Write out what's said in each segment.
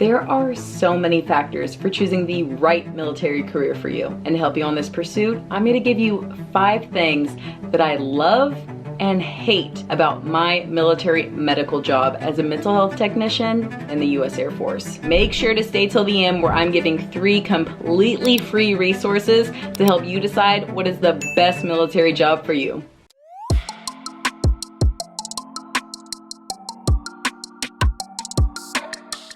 There are so many factors for choosing the right military career for you. And to help you on this pursuit, I'm gonna give you 5 things that I love and hate about my military medical job as a mental health technician in the US Air Force. Make sure to stay till the end, where I'm giving 3 completely free resources to help you decide what is the best military job for you.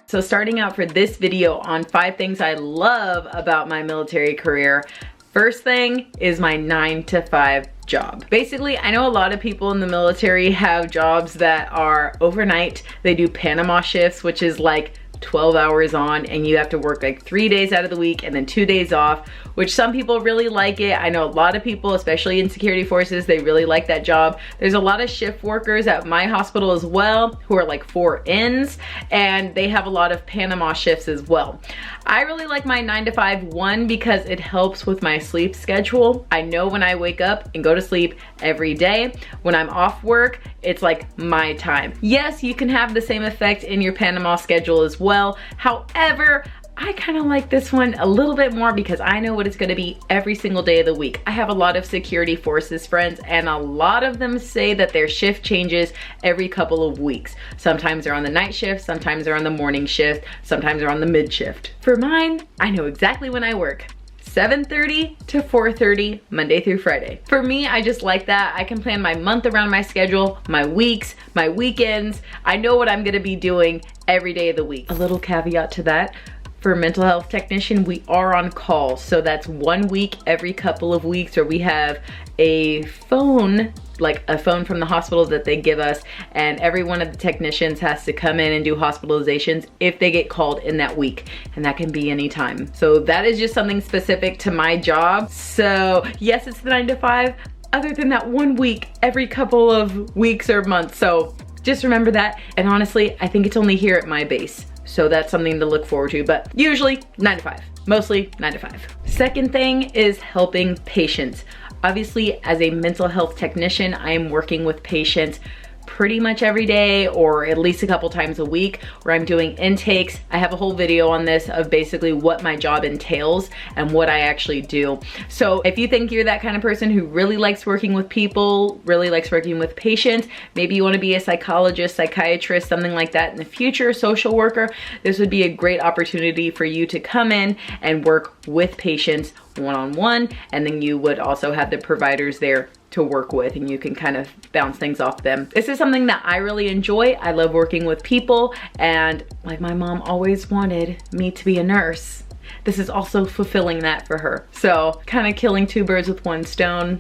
So starting out for this video on 5 things I love about my military career. First thing is my 9-to-5 job. Basically, I know a lot of people in the military have jobs that are overnight. They do Panama shifts, which is like 12 hours on, and you have to work like 3 days out of the week and then 2 days off, which some people really like it. I know a lot of people, especially in security forces, they really like that job. There's a lot of shift workers at my hospital as well who are like 4-ins, and they have a lot of Panama shifts as well. I really like my 9-to-5 one because it helps with my sleep schedule. I know when I wake up and go to sleep every day. When I'm off work, it's like my time. Yes, you can have the same effect in your Panama schedule as well. However, I kind of like this one a little bit more because I know what it's going to be every single day of the week. I have a lot of security forces friends, and a lot of them say that their shift changes every couple of weeks. Sometimes they're on the night shift, sometimes they're on the morning shift, sometimes they're on the mid shift. For mine, I know exactly when I work. 7:30 to 4:30, Monday through Friday. For me, I just like that. I can plan my month around my schedule, my weeks, my weekends. I know what I'm gonna be doing every day of the week. A little caveat to that, for mental health technician, we are on call. So that's 1 week every couple of weeks where we have a phone, like a phone from the hospital that they give us, and every one of the technicians has to come in and do hospitalizations if they get called in that week, and that can be any time. So that is just something specific to my job. So yes, it's the 9-to-5, other than that 1 week every couple of weeks or months. So just remember that. And honestly, I think it's only here at my base. So that's something to look forward to, but usually 9-to-5, mostly 9-to-5. Second thing is helping patients. Obviously, as a mental health technician, I am working with patients pretty much every day, or at least a couple times a week, where I'm doing intakes. I have a whole video on this of basically what my job entails and what I actually do. So if you think you're that kind of person who really likes working with people, really likes working with patients, maybe you want to be a psychologist, psychiatrist, something like that in the future, social worker, this would be a great opportunity for you to come in and work with patients one-on-one, and then you would also have the providers there to work with, and you can kind of bounce things off them. This is something that I really enjoy. I love working with people, and like my mom always wanted me to be a nurse, this is also fulfilling that for her. So kind of killing 2 birds with 1 stone.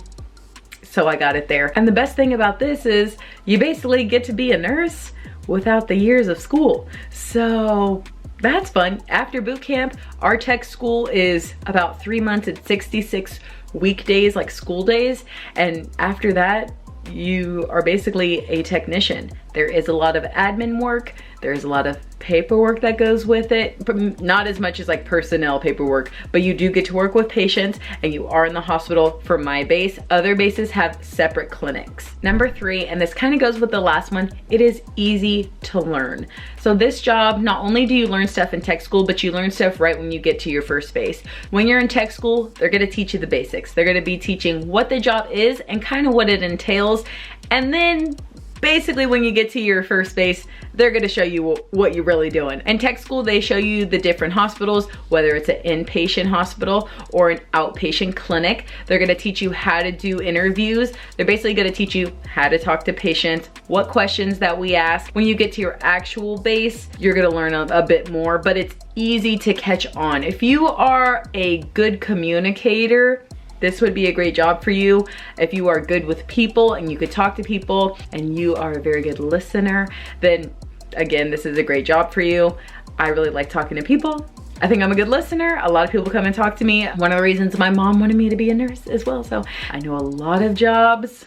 So I got it there. And the best thing about this is you basically get to be a nurse without the years of school. So that's fun. After boot camp, our tech school is about 3 months. It's 66 weekdays, like school days. And after that, you are basically a technician. There is a lot of admin work. There's a lot of paperwork that goes with it, but not as much as like personnel paperwork, but you do get to work with patients, and you are in the hospital for my base. Other bases have separate clinics. Number 3, and this kind of goes with the last one, it is easy to learn. So this job, not only do you learn stuff in tech school, but you learn stuff right when you get to your first base. When you're in tech school, they're gonna teach you the basics. They're gonna be teaching what the job is and kind of what it entails. And then basically when you get to your first base, they're gonna show you what you're really doing. In tech school, they show you the different hospitals, whether it's an inpatient hospital or an outpatient clinic. They're gonna teach you how to do interviews. They're basically gonna teach you how to talk to patients, what questions that we ask. When you get to your actual base, you're gonna learn a bit more, but it's easy to catch on. If you are a good communicator, this would be a great job for you. If you are good with people and you could talk to people and you are a very good listener, then again, this is a great job for you. I really like talking to people. I think I'm a good listener. A lot of people come and talk to me. One of the reasons my mom wanted me to be a nurse as well. So I know a lot of jobs,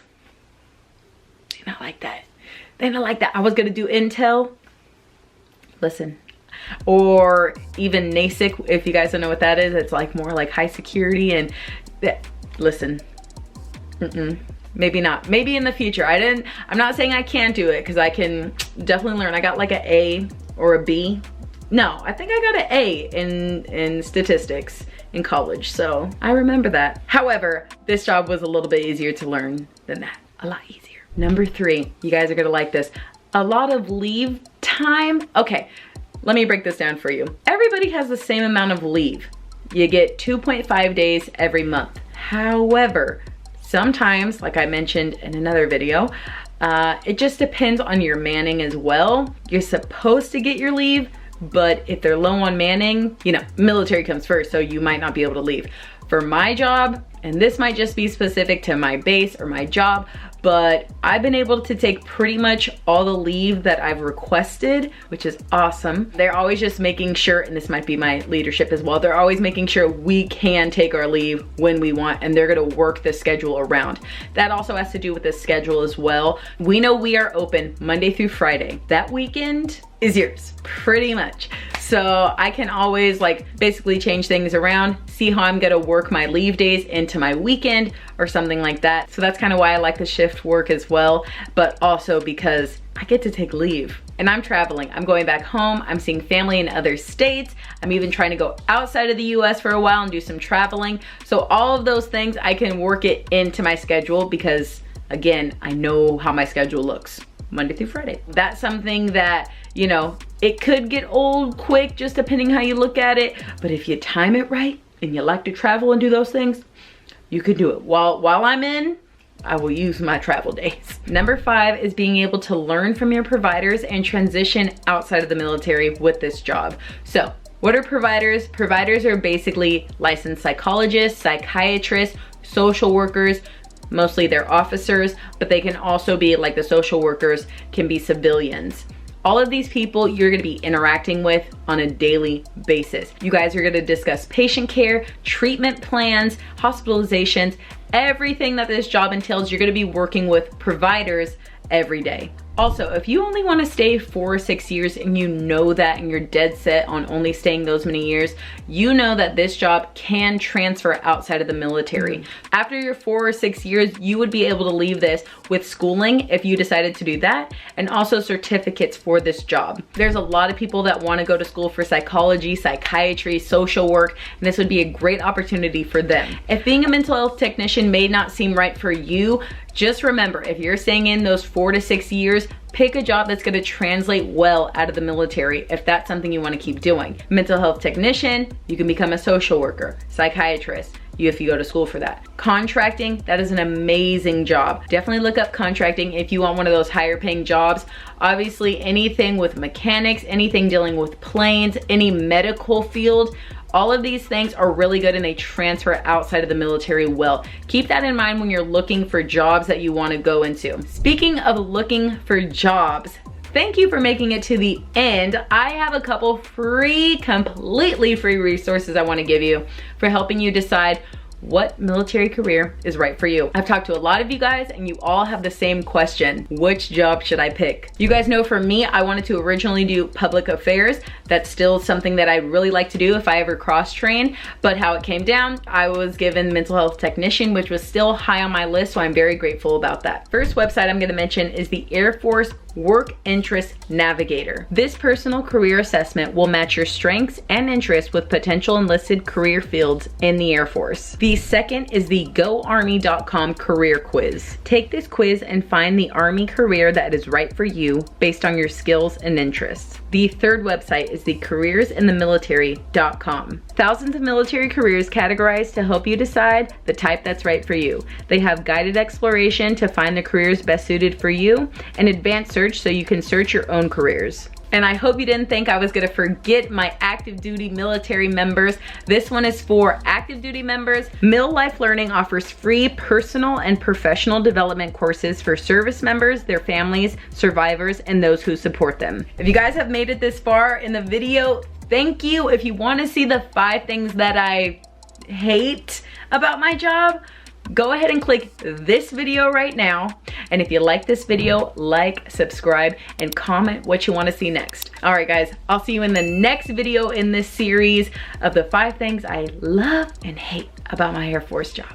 they're not like that. They're not like that. I was gonna do Intel. Listen. Or even NASIC, if you guys don't know what that is. It's like more like high security and listen, maybe not. Maybe in the future. I'm not saying I can't do it, because I can definitely learn. I got like an A or a B No, I think I got an A in statistics in college, so I remember that. However, this job was a little bit easier to learn than that, a lot easier. Number 3, you guys are gonna like this. A lot of leave time. Okay, let me break this down for you. Everybody has the same amount of leave. You get 2.5 days every month. However, sometimes, like I mentioned in another video, it just depends on your manning as well. You're supposed to get your leave, but if they're low on manning, you know, military comes first, so you might not be able to leave. For my job, and this might just be specific to my base or my job, but I've been able to take pretty much all the leave that I've requested, which is awesome. They're always just making sure, and this might be my leadership as well, they're always making sure we can take our leave when we want, and they're gonna work the schedule around. That also has to do with the schedule as well. We know we are open Monday through Friday. That weekend is yours, pretty much. So I can always like basically change things around, see how I'm gonna work my leave days into my weekend or something like that. So that's kind of why I like the shift work as well, but also because I get to take leave. And I'm traveling, I'm going back home, I'm seeing family in other states, I'm even trying to go outside of the US for a while and do some traveling. So all of those things, I can work it into my schedule because again, I know how my schedule looks Monday through Friday. That's something that, you know, it could get old quick just depending how you look at it, but if you time it right and you like to travel and do those things, you could do it. While I'm in, I will use my travel days. Number 5 is being able to learn from your providers and transition outside of the military with this job. So what are providers? Providers are basically licensed psychologists, psychiatrists, social workers. Mostly they're officers, but they can also be, like the social workers, can be civilians. All of these people you're gonna be interacting with on a daily basis. You guys are gonna discuss patient care, treatment plans, hospitalizations, everything that this job entails. You're gonna be working with providers every day. Also, if you only want to stay 4 or 6 years and you know that and you're dead set on only staying those many years, you know that this job can transfer outside of the military. After your 4 or 6 years, you would be able to leave this with schooling if you decided to do that, and also certificates for this job. There's a lot of people that want to go to school for psychology, psychiatry, social work, and this would be a great opportunity for them. If being a mental health technician may not seem right for you, just remember, if you're staying in those 4 to 6 years, pick a job that's gonna translate well out of the military if that's something you wanna keep doing. Mental health technician, you can become a social worker, psychiatrist, if you go to school for that. Contracting, that is an amazing job. Definitely look up contracting if you want one of those higher paying jobs. Obviously, anything with mechanics, anything dealing with planes, any medical field, all of these things are really good and they transfer outside of the military well. Keep that in mind when you're looking for jobs that you want to go into. Speaking of looking for jobs, thank you for making it to the end. I have a couple free, completely free resources I want to give you for helping you decide what military career is right for you. I've talked to a lot of you guys and you all have the same question. Which job should I pick? You guys know for me, I wanted to originally do public affairs. That's still something that I'd really like to do if I ever cross-train, but how it came down, I was given mental health technician, which was still high on my list, so I'm very grateful about that. First website I'm gonna mention is the Air Force Work Interest Navigator. This personal career assessment will match your strengths and interests with potential enlisted career fields in the Air Force. The second is the GoArmy.com career quiz. Take this quiz and find the Army career that is right for you based on your skills and interests. The third website is the careersinthemilitary.com. Thousands of military careers categorized to help you decide the type that's right for you. They have guided exploration to find the careers best suited for you, and advanced search so you can search your own careers. And I hope you didn't think I was gonna forget my active duty military members. This one is for active duty members. Mil Life Learning offers free personal and professional development courses for service members, their families, survivors, and those who support them. If you guys have made it this far in the video, thank you. If you wanna see the 5 things that I hate about my job, go ahead and click this video right now. And if you like this video, like, subscribe, and comment what you want to see next. All right, guys, I'll see you in the next video in this series of the 5 things I love and hate about my Air Force job.